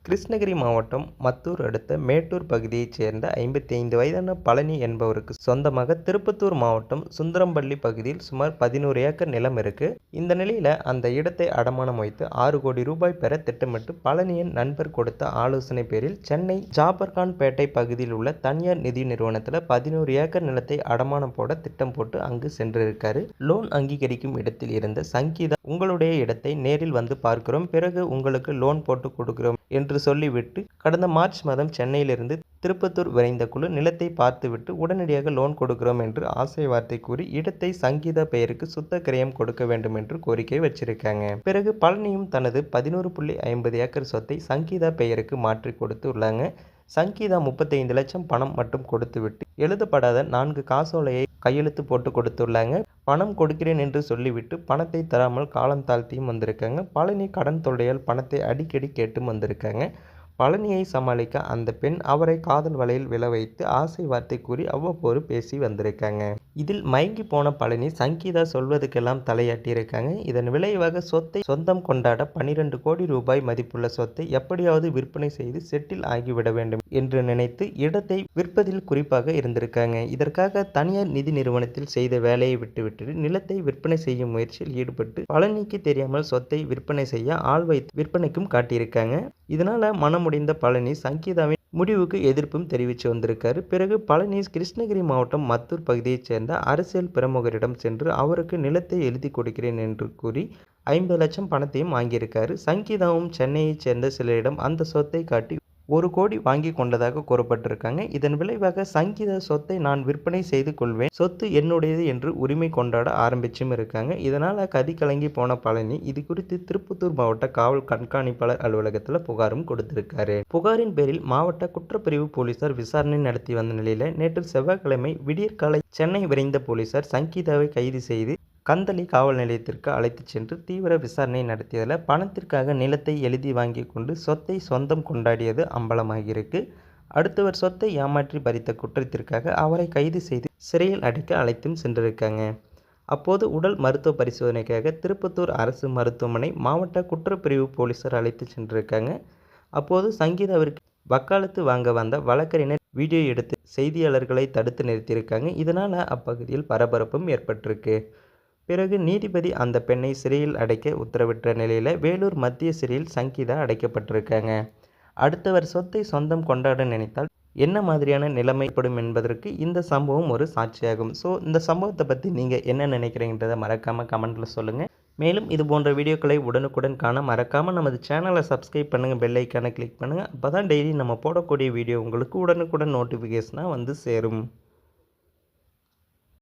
கிருஷ்ணகிரி மாவட்டம் மத்தூர் அடுத்த மேட்டூர் பகுதியைச் சேர்ந்த 55 வயதான பழனி என்பவருக்கு சொந்தமாக திருப்பத்தூர் மாவட்டம் சுந்தரம்பள்ளி பகுதியில் சுமார் 11 ஏக்கர் நிலம் இருக்கு. இந்த நிலையில அந்த இடத்தை அடமானம் வைத்து 6 கோடி ரூபாய் பெற திட்டமிட்டு பழனியின் நண்பர் கொடுத்த ஆலோசனை பேரில் சென்னை ஜாபர்கான் பேட்டை பகுதியில் உள்ள தனியார் நிதி நிறுவனத்தில் 11 ஏக்கர் நிலத்தை அடமானம் போட திட்டம் போட்டு அங்கு சென்றிருக்காரு. லோன் அங்கீகரிக்கும் இடத்தில் இருந்த சங்கீதா, உங்களுடைய இடத்தை நேரில் வந்து பார்க்கிறோம், பிறகு உங்களுக்கு லோன் போட்டு கொடுக்கிறோம் என்று சொல்லிவிட்டு கடந்த மார்ச் மாதம் சென்னையிலிருந்து திருப்பத்தூர் விரைந்த குழு நிலத்தை பார்த்துவிட்டு உடனடியாக லோன் கொடுக்கிறோம் என்று ஆசை வார்த்தை கூறி இடத்தை சங்கீதா பெயருக்கு சுத்த கிரயம் கொடுக்க வேண்டும் என்று கோரிக்கை வச்சிருக்காங்க. பிறகு பழனியும் தனது 11.50 ஏக்கர் சொத்தை சங்கீதா பெயருக்கு மாற்றி கொடுத்து உள்ளாங்க. சங்கீதா 35 லட்சம் பணம் மட்டும் கொடுத்துவிட்டு எழுதப்படாத 4 காசோலையை கையெழுத்து போட்டு கொடுத்துள்ளாங்க. பணம் கொடுக்கிறேன் என்று சொல்லிவிட்டு பணத்தை தராமல் காலம் தாழ்த்தியும் வந்திருக்காங்க. பழனி கடன் தொல்லையால் பணத்தை அடிக்கடி கேட்டும் வந்திருக்காங்க. பழனியை சமாளிக்க அந்த பெண் அவரை காதல் வலையில் விழ வைத்து ஆசை வார்த்தை கூறி அவ்வப்போது பேசி வந்திருக்காங்க. இதில் மயங்கி போன பழனி சங்கீதா சொல்வதுக்கெல்லாம் தலையாட்டியிருக்காங்க. இதன் விளைவாக சொத்தை சொந்தம் கொண்டாட 12 கோடி ரூபாய் மதிப்புள்ள சொத்தை எப்படியாவது விற்பனை செய்து செட்டில் ஆகிவிட வேண்டும் என்று நினைத்து இடத்தை விற்பதில் குறிப்பாக இருந்திருக்காங்க. இதற்காக தனியார் நிதி நிறுவனத்தில் செய்த வேலையை விட்டுவிட்டு நிலத்தை விற்பனை செய்யும் முயற்சியில் ஈடுபட்டு பழனிக்கு தெரியாமல் சொத்தை விற்பனை செய்ய ஆள் வைத்து விற்பனைக்கும் காட்டியிருக்காங்க. இதனால மனமுடைந்த பழனி சங்கீதாவின் முடிவுக்கு எதிர்ப்பும் தெரிவித்து வந்திருக்காரு. பிறகு பழனி கிருஷ்ணகிரி மாவட்டம் மத்தூர் பகுதியைச் சேர்ந்த அரசியல் பிரமுகரிடம் சென்று அவருக்கு நிலத்தை எழுதி கொடுக்கிறேன் என்று கூறி 50 லட்சம் பணத்தையும் வாங்கியிருக்காரு. சங்கீதாவும் சென்னையைச் சேர்ந்த சிலரிடம் அந்த சொத்தை காட்டி 1 கோடி வாங்கி கொண்டதாக கூறப்பட்டிருக்காங்க. இதன் விளைவாக சங்கீதா சொத்தை நான் விற்பனை செய்து கொள்வேன், சொத்து என்னுடையது என்று உரிமை கொண்டாட ஆரம்பிச்சும் இருக்காங்க. இதனால் கதி கலங்கி போன பழனி இது குறித்து திருப்பத்தூர் மாவட்ட காவல் கண்காணிப்பாளர் அலுவலகத்தில் புகாரும் கொடுத்திருக்காரு. புகாரின் பேரில் மாவட்ட குற்றப்பிரிவு போலீசார் விசாரணை நடத்தி வந்த நிலையில நேற்று செவ்வாய்க்கிழமை விடியற்காலை சென்னை விரைந்த போலீசார் சங்கீதாவை கைது செய்து கந்தளி காவல் நிலையத்திற்கு அழைத்துச் சென்று தீவிர விசாரணை நடத்தியதில் பணத்திற்காக நிலத்தை எழுதி வாங்கி கொண்டு சொத்தை சொந்தம் கொண்டாடியது அம்பலமாகியிருக்கு. அடுத்தவர் சொத்தை ஏமாற்றி பறித்த குற்றத்திற்காக அவரை கைது செய்து சிறையில் அடைக்க அழைத்தும் சென்றிருக்காங்க. அப்போது உடல் மருத்துவ பரிசோதனைக்காக திருப்பத்தூர் அரசு மருத்துவமனை மாவட்ட குற்றப்பிரிவு போலீசார் அழைத்து சென்றிருக்காங்க. அப்போது சங்கீதாவிற்கு வக்காலத்து வாங்க வந்த வழக்கறிஞர் வீடியோ எடுத்து செய்தியாளர்களை தடுத்து நிறுத்தியிருக்காங்க. இதனால் அப்பகுதியில் பரபரப்பும் ஏற்பட்டிருக்கு. பிறகு நீதிபதி அந்த பெண்ணை சிறையில் அடைக்க உத்தரவிட்ட நிலையில் வேலூர் மத்திய சிறையில் சங்கீதா அடைக்கப்பட்டிருக்காங்க. அடுத்தவர் சொத்தை சொந்தம் கொண்டாட நினைத்தால் என்ன மாதிரியான நிலைமை ஏற்படும் என்பதற்கு இந்த சம்பவம் ஒரு சாட்சியாகும். ஸோ இந்த சம்பவத்தை பற்றி நீங்கள் என்ன நினைக்கிறீங்கன்றதை மறக்காமல் கமெண்ட்டில் சொல்லுங்கள். மேலும் இது போன்ற வீடியோக்களை உடனுக்குடன் காண மறக்காமல் நமது சேனலை சப்ஸ்கிரைப் பண்ணுங்கள், பெல் ஐக்கானை கிளிக் பண்ணுங்கள். அப்போ தான் டெய்லி நம்ம போடக்கூடிய வீடியோ உங்களுக்கு உடனுக்குடன் நோட்டிஃபிகேஷனாக வந்து சேரும்.